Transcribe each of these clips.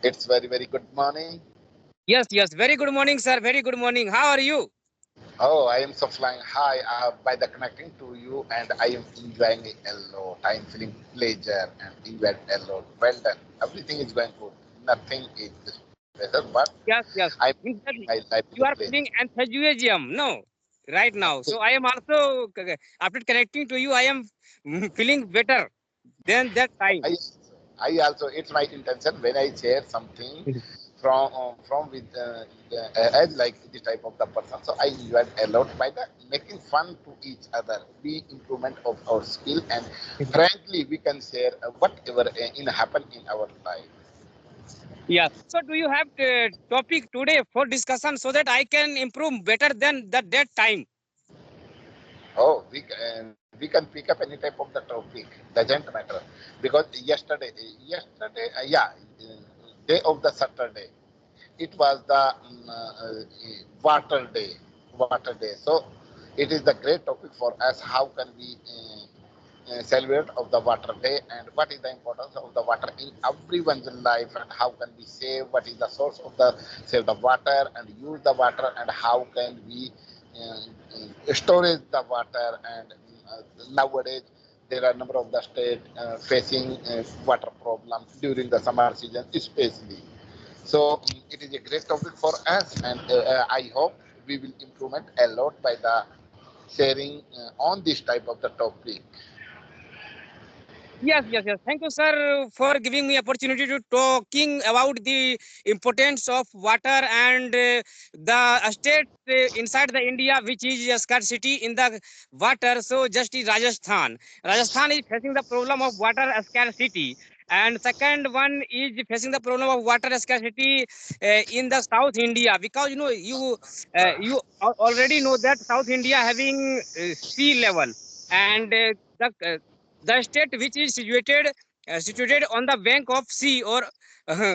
It's very, very good morning. Yes, yes. Very good morning, sir. Very good morning. How are you? Oh, I am so flying high by the connecting to you, and I am enjoying it a lot. I am feeling pleasure and enjoyed a lot. Well done. Everything is going good. Nothing is special, but Yes, I'm yes. living In fact, my life with you a are pleasure. feeling enthusiasm, no? Right now. Okay. So I am also, after connecting to you, I am feeling better than that time. I, I also, it's my intention when I share something from with as like this type of the person. So I enjoyed a lot by the making fun to each other, be improvement of our skill, and frankly we can share whatever in happen in our life. Yeah. So do you have topic today for discussion so that I can improve better than that time? Oh, we can pick up any type of the topic. Doesn't matter because yesterday, day of the Saturday, it was the water day. Water day. So it is the great topic for us. How can we celebrate of the water day and what is the importance of the water in everyone's life and how can we save? What is the source of the save the water and use the water and how can we storage the water and nowadays there are a number of the state facing water problems during the summer season especially. So it is a great topic for us, and I hope we will implement a lot by the sharing on this type of the topic. Yes, yes, yes. Thank you, sir, for giving me opportunity to talking about the importance of water and the state inside the India, which is a scarcity in the water. So, just is Rajasthan. Rajasthan is facing the problem of water scarcity, and second one is facing the problem of water scarcity in the South India because you already know that South India having sea level and the state which is situated on the bank of sea or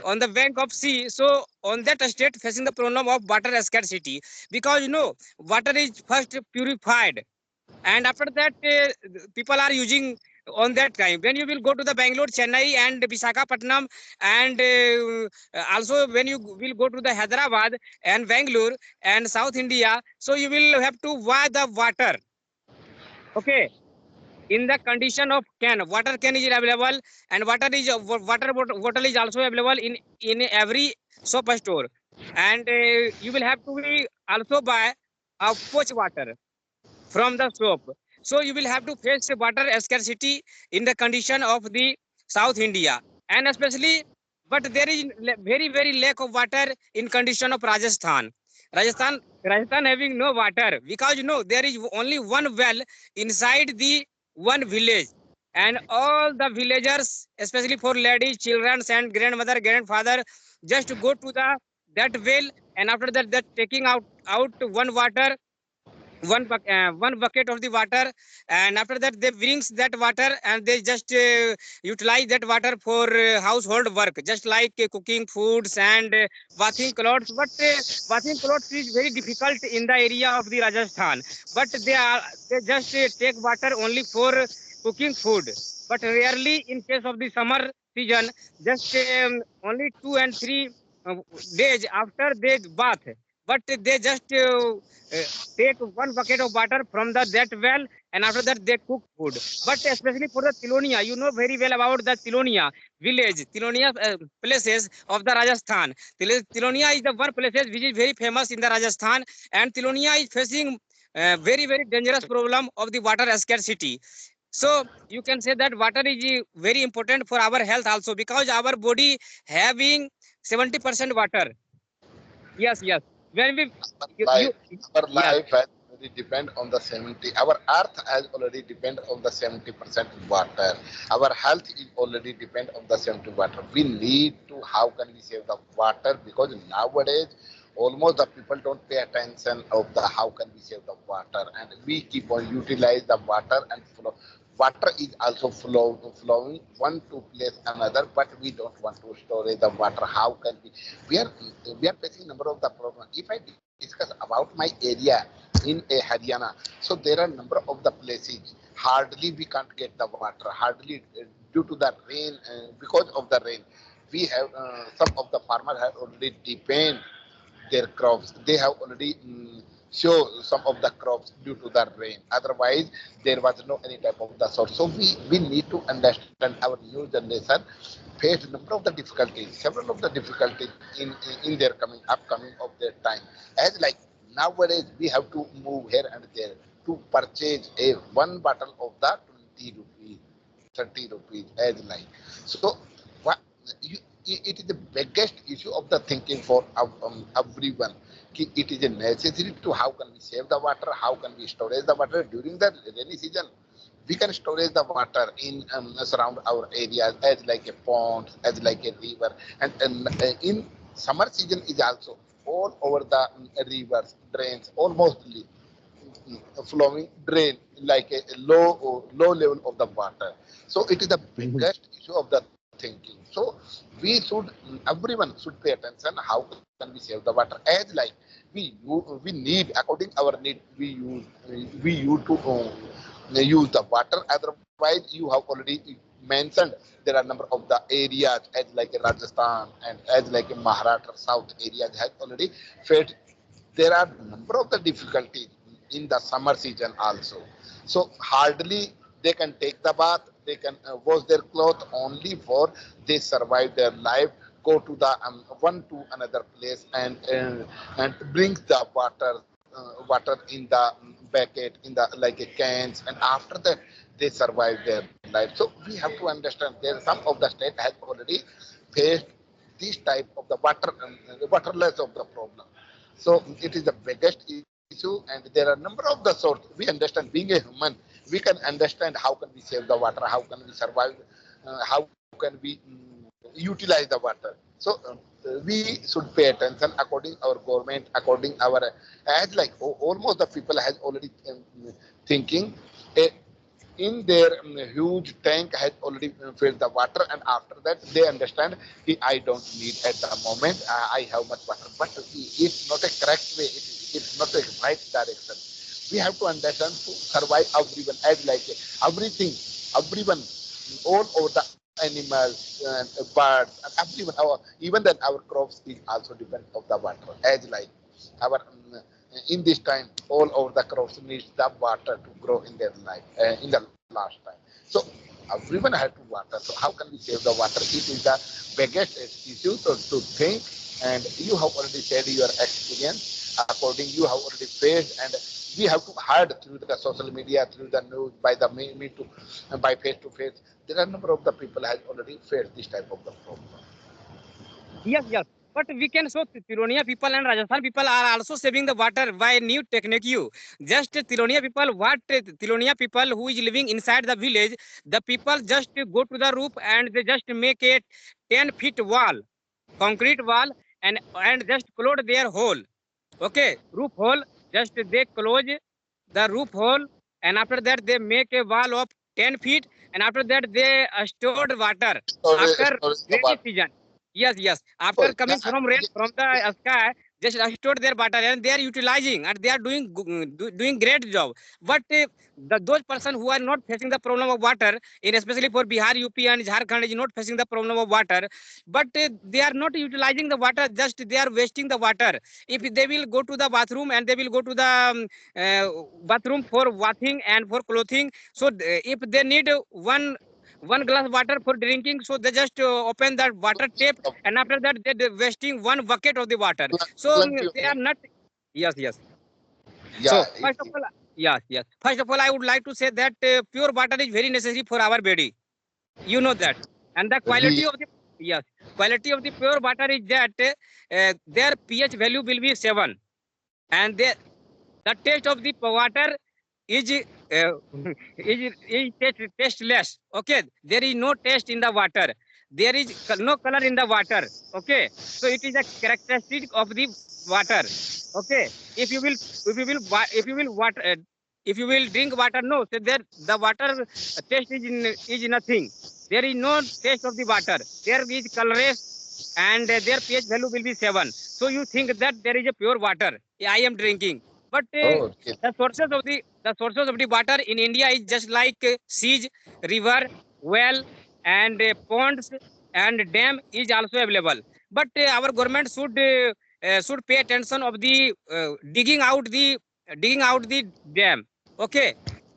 on the bank of sea. So on that state facing the problem of water scarcity because water is first purified and after that people are using on that time when you will go to the Bangalore, Chennai and Visakhapatnam and also when you will go to the Hyderabad and Bangalore and South India, so you will have to buy the water. Okay, in the condition of can, water can is available and water bottle is also available in every soap store and you will have to be also buy a poach water from the soap. So you will have to face water scarcity in the condition of the South India and especially, but there is very very lack of water in condition of Rajasthan having no water because there is only one well inside the one village and all the villagers, especially for ladies, children and grandmother, grandfather, just go to the that well and after that that taking out one water, one bucket of the water and after that they brings that water and they just utilize that water for household work just like cooking foods and bathing clothes, but bathing clothes is very difficult in the area of the Rajasthan, but they just take water only for cooking food, but rarely in case of the summer season just only 2 and 3 days after they bath, but they just take one bucket of water from the that well and after that they cook food, but especially for the Tilonia, you know very well about the Tilonia village, Tilonia places of the Rajasthan. Tilonia is the one places which is very famous in the Rajasthan and Tilonia is facing very very dangerous problem of the water scarcity. So you can say that water is very important for our health also because our body having 70% water. Yes, yes. When we Life, our yes. life has already depend on the 70. Our earth has already depend on the 70% water. Our health is already depend on the 70 water. We need to how can we save the water because nowadays almost the people don't pay attention of the how can we save the water and we keep on utilize the water and flow. Water is also flowing one to place another, but we don't want to store the water. How can we are we are facing number of the problem. If I discuss about my area in a Haryana, so there are number of the places hardly we can't get the water. Hardly due to the rain, because of the rain. we have some of the farmers have already depend their crops. They have already show some of the crops due to the rain. Otherwise, there was no any type of the source. So we need to understand our new generation faced number of the difficulties, several of the difficulties in their coming upcoming of their time. As like nowadays, we have to move here and there to purchase a one bottle of the 20 rupees, 30 rupees as like. So what you, it is the biggest issue of the thinking for everyone. It is a necessary to how can we save the water, how can we storage the water during the rainy season. We can storage the water in surround our areas as like a pond, as like a river, and in summer season is also all over the rivers, drains, almost flowing drain like a low level of the water. So it is the Mhm. biggest issue of the thinking. So we should, everyone should pay attention how can we save the water. As like we need according our need we use to use the water. Otherwise, you have already mentioned there are number of the areas as like Rajasthan and as like Maharashtra South areas has already faced. There are number of the difficulties in the summer season also. So hardly they can take the bath, they can wash their clothes only for they survive their life, go to the one to another place and bring the water in the bucket in the like a cans, and after that they survive their life. So we have to understand there some of the state has already faced this type of the waterless of the problem. So it is the biggest issue, and there are number of the source. We understand being a human, we can understand how can we save the water, how can we survive, how can we utilize the water. So we should pay attention according our government, according our as like almost the people has already thinking. A, in their huge tank has already filled the water, and after that they understand I don't need at the moment, I have much water, but it's not a correct way, it's not a right direction. We have to understand to survive everyone as like everything, everyone, all over the animals and birds and everyone, our even then our crops is also depend of the water as like our in this time all over the crops needs the water to grow in their life in the last time. So everyone had to water. So how can we save the water? It is the biggest issue to think. And you have already said your experience. According you have already faced, and we have to heard through the social media, through the news, by the me to by face to face. There are a number of the people has already faced this type of the problem. Yes, yes. But we can show Tironia people and Rajasthan people are also saving the water by new technique. You just Tironia people, what Tironia people who is living inside the village, the people just go to the roof and they just make a 10 feet wall, concrete wall, and just close their hole. Okay, roof hole. Just they close the roof hole, and after that they make a wall of 10 feet, and after that they stored water after Storage the rainy water. season. Yes, yes. Oh, After yeah, coming from rain from the sky, just restored their water and they are utilizing and they are doing great job. But those person who are not facing the problem of water, in especially for Bihar, UP, and Jharkhand, is not facing the problem of water. But they are not utilizing the water. Just they are wasting the water. If they will go to the bathroom and they will go to the bathroom for washing and for clothing, so if they need one glass water for drinking, so they just open that water tap, and after that they wasting one bucket of the water. So plenty of they are not. Yes, yes. yeah. So first of all, yes, yes. First of all, I would like to say that pure water is very necessary for our body. You know that, and the We quality of the, yes, quality of the pure water is that their pH value will be 7, and the taste of the water is tasteless. Okay, there is no taste in the water. There is no color in the water. Okay, so it is a characteristic of the water. Okay, if you will water if you will drink water, no, so there the water taste is nothing. There is no taste of the water. There is colorless, and their pH value will be 7. So you think that there is a pure water I am drinking, but oh okay. the sources of the water in India is just like seas, river, well, and ponds and dam is also available. But our government should pay attention of the digging out the dam. Okay,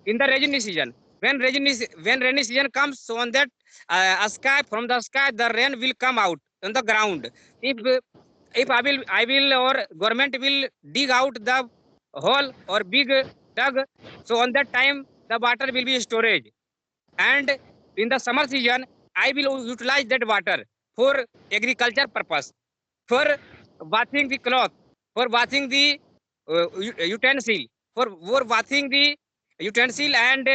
in the rainy season, when rainy season comes, so on that a sky from the sky the rain will come out on the ground. If I will or government will dig out the hole or big dug, so on that time the water will be storage. And in the summer season I will utilize that water for agriculture purpose, for washing the cloth, for washing the utensil, for washing the utensil and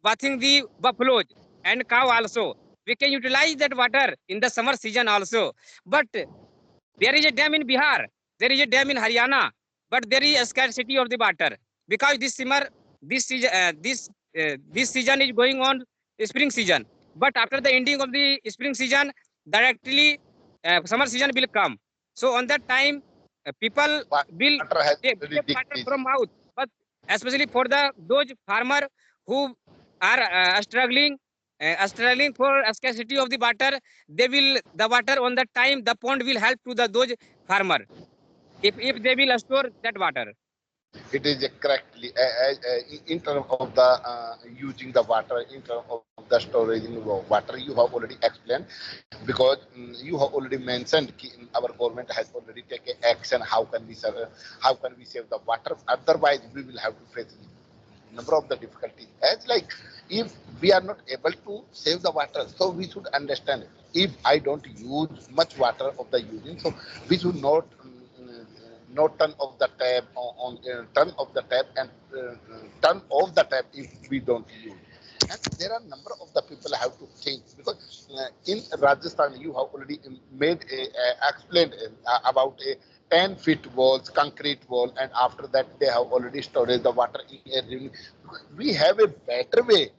washing the buffaloes and cow also. We can utilize that water in the summer season also. But there is a dam in Bihar, there is a dam in Haryana, but there is a scarcity of the water because this summer, this season is going on spring season. But after the ending of the spring season, directly summer season will come. So on that time, people will Water has already take water decreased. from out. But especially for the those farmer who are struggling for a scarcity of the water, they will the water on that time the pond will help to the those farmer if they will store that water. It is correctly in terms of the using the water, in terms of the storage in water, you have already explained, because you have already mentioned our government has already taken action. How can we save the water? Otherwise, we will have to face number of the difficulties. As like, if we are not able to save the water, so we should understand, if I don't use much water of the using, so we should not turn off the tap turn off the tap and turn off the tap if we don't use. And there are number of the people have to think, because in Rajasthan you have already made explained about a 10 feet walls, concrete wall, and after that they have already stored the water in a rainy. We have a better way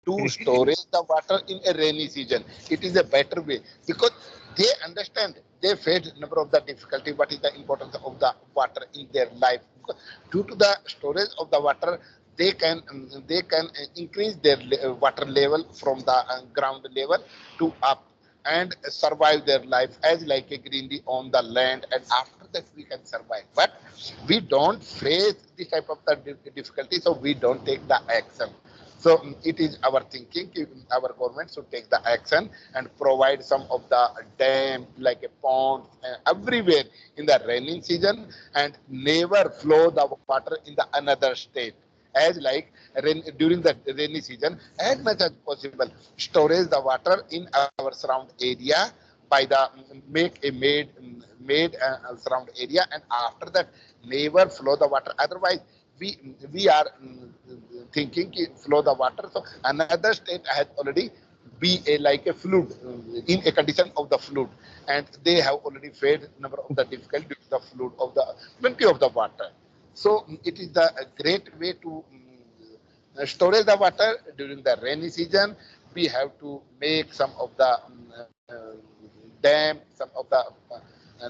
to storage the water in a rainy season. It is a better way, because they understand, they face number of the difficulty. What is the importance of the water in their life? Because due to the storage of the water, they can increase their water level from the ground level to up, and survive their life as like a greenery on the land, and after that we can survive. But we don't face this type of the difficulty, so we don't take the action. So it is our thinking, our government should take the action and provide some of the dam like a pond everywhere in the rainy season, and never flow the water in the another state. As like during the rainy season, as much as possible, storage the water in our surround area by the made surround area, and after that never flow the water. Otherwise, we are thinking flow the water, so another state has already be a like a flood, in a condition of the flood, and they have already faced number of the difficult due to the flood of the plenty of the water. So it is the a great way to storage the water during the rainy season. We have to make some of the dam, some of the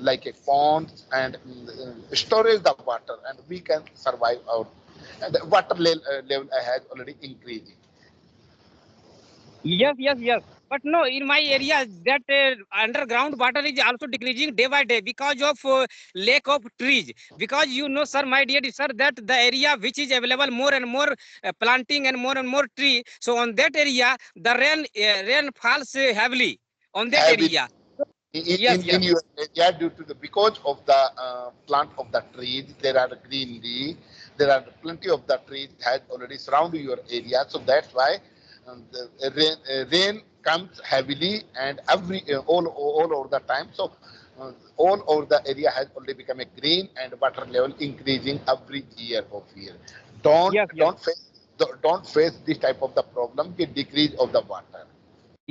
like a ponds, and storage the water, and we can survive out. And the water level has already increased. Yes, yes, yes. But no, in my area, that underground water is also decreasing day by day because of lack of trees. Because you know, sir, my dear sir, that the area which is available more and more planting and more tree. So on that area, the rain falls heavily on that Heavy area. in Yes, yes, your area, due to the because of the plant of the trees, there are greenery, there are plenty of the trees has already surround your area, so that's why the rain comes heavily and every all over the time. So all over the area has already become a green, and water level increasing every year of year. don't yes, yes. don't face don't face this type of the problem, the decrease of the water.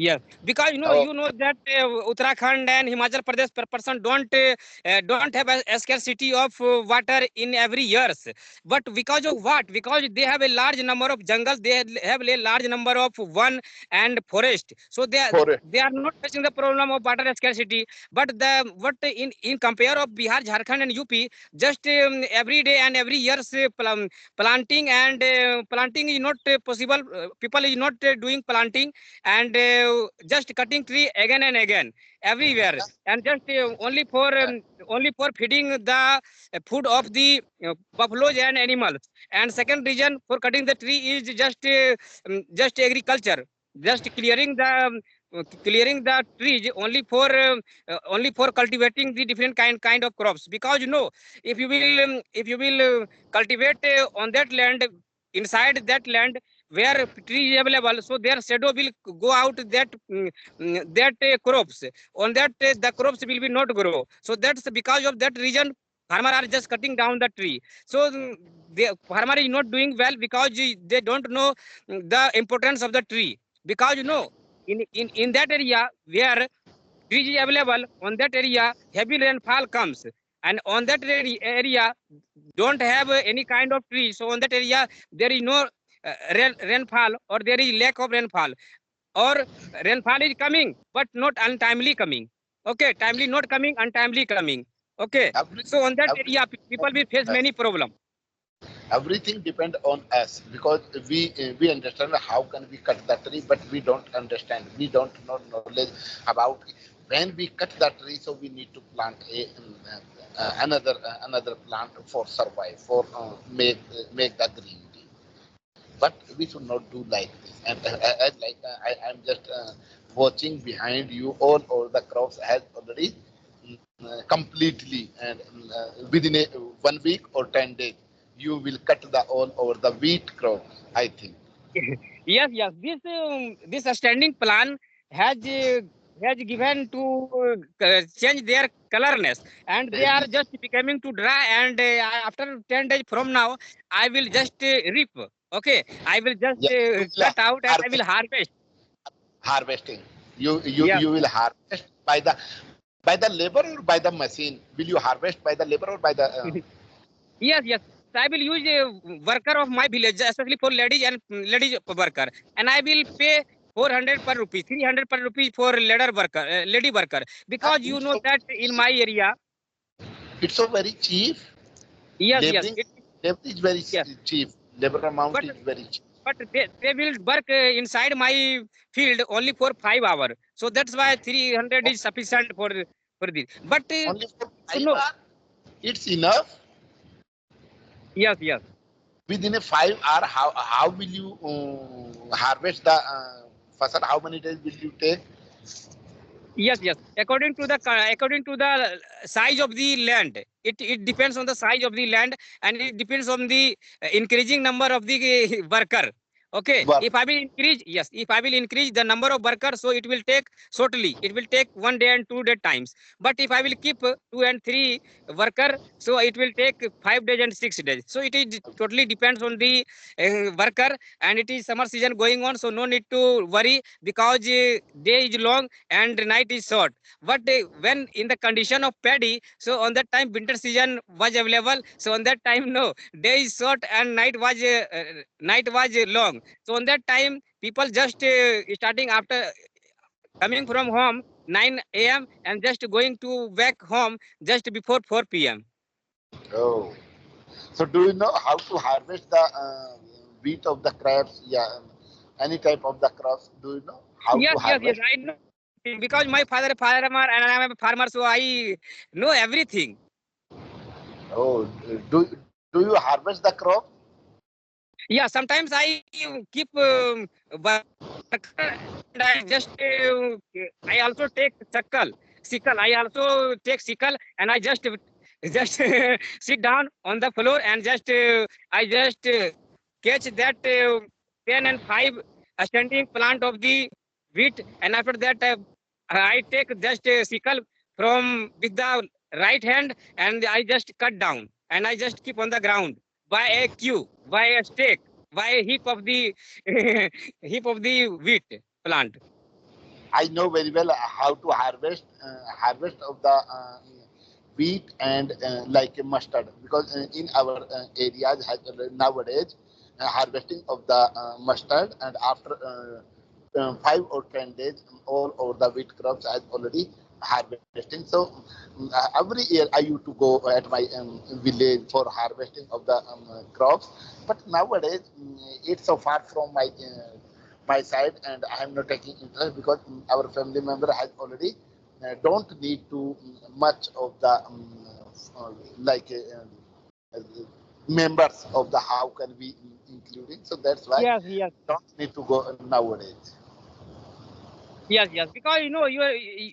Yes, because Oh, you know that Uttarakhand and Himachal Pradesh per person don't have a scarcity of water in every years. But because of what? Because they have a large number of jungles, they have a large number of one and forest. So for they are not facing the problem of water scarcity. But the what in compare of Bihar, Jharkhand and UP, just every day and every years planting is not possible. People is not doing planting, and just cutting tree again and again everywhere, and just only for feeding the food of the buffaloes and animals. And second reason for cutting the tree is just agriculture, just clearing the trees only for cultivating the different kind of crops. Because if you will cultivate on that land, inside that land where tree is available, so their shadow will go out that crops. On that the crops will be not grow. So that's because of that reason farmer are just cutting down the tree. So the farmer is not doing well because they don't know the importance of the tree. Because in that area where trees is available, on that area heavy rainfall comes, and on that area don't have any kind of tree. So on that area there is no rainfall, or there is lack of rainfall, or rainfall is coming but not untimely coming. Okay, timely not coming, untimely coming. Okay, every, so on that everything area people will face us. many problems. Everything depend on us, because we understand how can we cut the tree, but we don't understand. We don't know knowledge about when we cut the tree. So we need to plant another plant for survive, for make the greenery. But we should not do like this. And I'm just watching behind you, all the crops has already completely, and within 1 week or 10 days you will cut the all over the wheat crop, I think. Yes, yes, this standing plan has given to change their colorness, and they are Yes, just becoming to dry. And after 10 days from now I will just reap. Okay, I will just yes, you will cut out and I will harvest. harvest. Harvesting, Yes, you will yes, harvest by the labor or by the machine. Will you harvest by the labor or by the yes, yes, I will use a worker of my village, especially for ladies and ladies worker, and I will pay 400 per rupee, 300 per rupee for lady worker, because it's so that in my area. it's so very cheap. Yes, yes, Laboring, labor is very yes, cheap. Labor amount but is very cheap. they will work inside my field only for 5 hours. So that's why 300 is sufficient for this. But Only for so 5 no, hours, it's enough. yes, yes. Within a 5 hour, how will you harvest the fasal? How many days will you take? Yes, yes. According to the size of the land, it depends on the size of the land, and it depends on the increasing number of the worker. Okay, Work. if I will increase, yes, if I will increase the number of workers, so it will take shortly. It will take 1 day and 2 day times. But if I will keep 2 and 3 worker, so it will take 5 days and 6 days. So it is totally depends on the worker, and it is summer season going on, so no need to worry, because day is long and night is short. But when in the condition of paddy, so on that time winter season was available. So on that time, no, day is short and night was long. So on that time people just starting after coming from home 9 a.m. and just going to back home just before 4 p.m. Oh, so do you know how to harvest the wheat of the crops? Yeah, any type of the crops. Do you know how Yes, to yes, yes, harvest? I know, because my father a farmer and I am a farmer, so I know everything. Oh, do you harvest the crop? Yeah, sometimes I keep worker, and I also take sickle. I also take sickle, and I just sit down on the floor and I just catch that 10 and 5 standing plant of the wheat, and after that I take just sickle from with the right hand, and I just cut down, and I just keep on the ground by a queue, by a stake, by a heap of the heap of the wheat plant. I know very well how to harvest of the wheat and like a mustard, because in our areas has nowadays harvesting of the mustard, and after 5 or 10 days all over the wheat crops has already harvesting. So every year I used to go at my village for harvesting of the crops, but nowadays it's so far from my my side, and I am not taking interest because our family member has already don't need to much of the like uh, members of the how can we including. So that's why Yes, yes. don't need to go nowadays. Yes, yes, because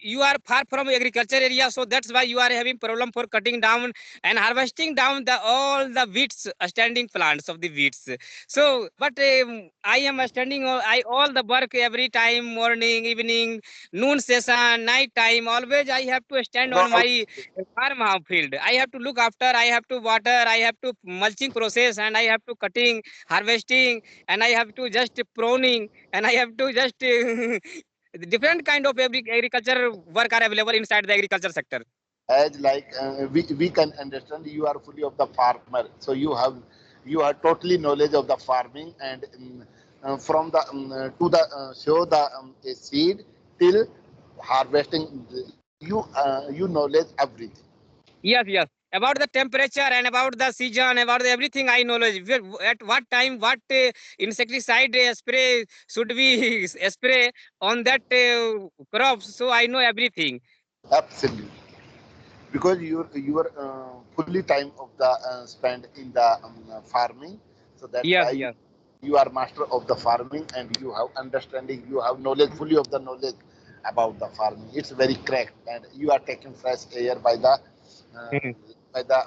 you are far from agriculture area, so that's why you are having problem for cutting down and harvesting down the all the weeds, standing plants of the weeds. So, but I am standing I all the work every time, morning, evening, noon session, night time. Always I have to stand on Roll. my field. I have to look after. I have to water. I have to mulching process, and I have to cutting, harvesting, and I have to just pruning, and I have to just the different kind of agriculture work are available inside the agriculture sector. As like we can understand you are fully of the farmer, so you have totally knowledge of the farming, and from the to the show the a seed till harvesting, you knowledge everything. Yes, yes. About the temperature and about the season, about the everything I knowledge. At what time, what insecticide spray should we spray on that crops. So I know everything. Absolutely, because you are fully time of the spent in the farming, so that's Yes, why yes. you are master of the farming, and you have understanding, you have knowledge fully of the knowledge about the farming. It's very correct, and you are taking fresh air uh, by the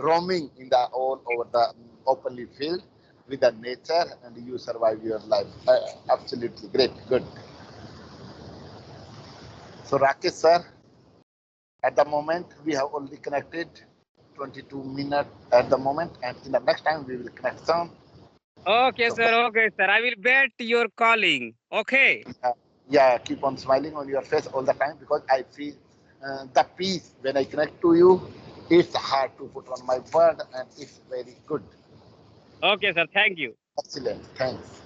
roaming in the all over the openly field with the nature, and you survive your life. Absolutely great, good. So Rakesh sir, at the moment we have only connected 22 minutes at the moment, and in the next time we will connect soon. Okay, So sir. Okay, sir. I will bet your calling. Okay. uh, yeah, keep on smiling on your face all the time, because I feel the peace when I connect to you. It's hard to put on my word, and it's very good. Okay, sir. Thank you. Excellent. Thanks.